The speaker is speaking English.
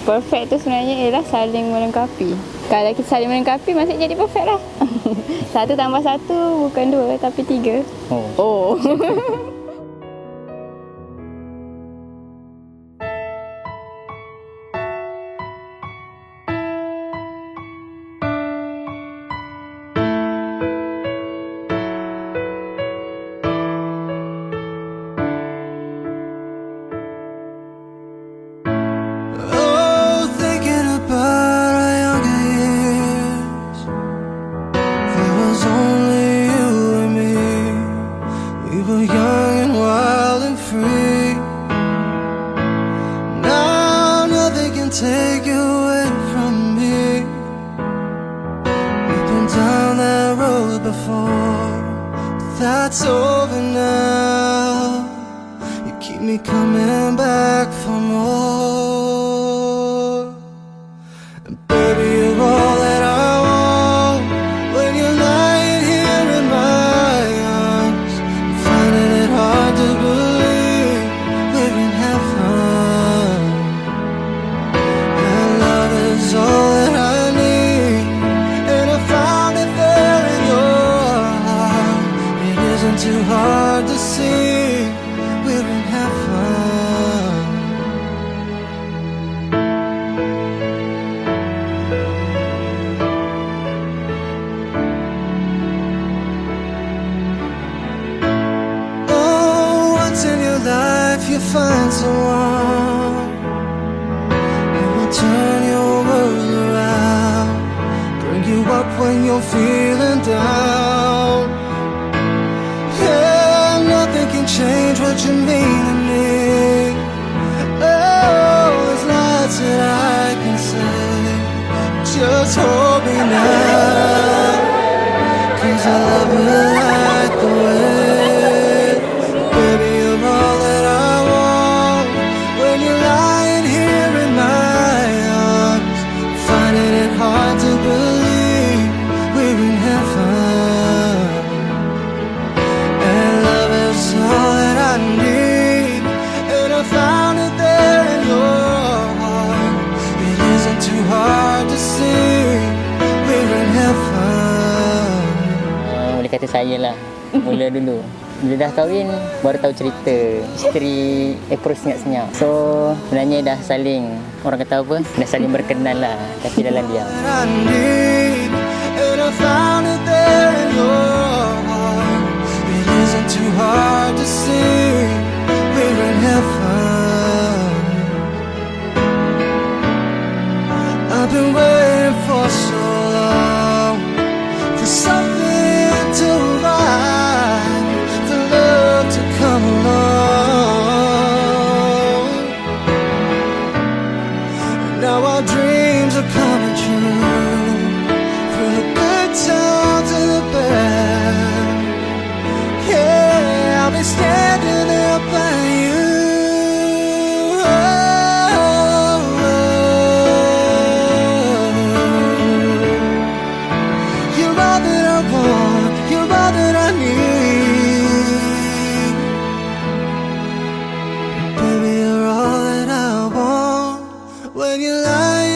Perfect tu sebenarnya ialah saling melengkapi. Kalau kita saling melengkapi, maksudnya jadi perfect lah. 1 tambah 1 bukan 2 tapi 3. Oh. Take you away from me. We've been down that road before, but that's over now. You keep me coming back for more. And baby, you're all that I want. When you're lying here in my arms, I'm finding it hard to believe we're in heaven. All that I need, and I found it there in your heart. It isn't too hard to see, we're in heaven. Oh, once in your life you find someone who will turn your world around, bring you up when you're feeling down. Yeah, nothing can change what you mean to me. Oh, there's lots that I can say, just hold me now, 'cause I love you like the way. Baby, you're all that I want. When you're lying here in my arms, finding it hard to believe we're in heaven. And love is all that I need, and I found it there in your heart. It isn't too hard to see, we're in heaven. Boleh kata saya lah, mula dulu. Bila dah kahwin, baru tahu cerita. Isteri approach senyap-senyap. So, sebenarnya dah saling, orang kata apa, dah saling berkenan lah, tapi dalam diam. I've been waiting for so long, for something to arrive, for love to come along. And now our dreams are coming true, from the good times to the bad. Yeah, I'll be standing there by you. When you're lying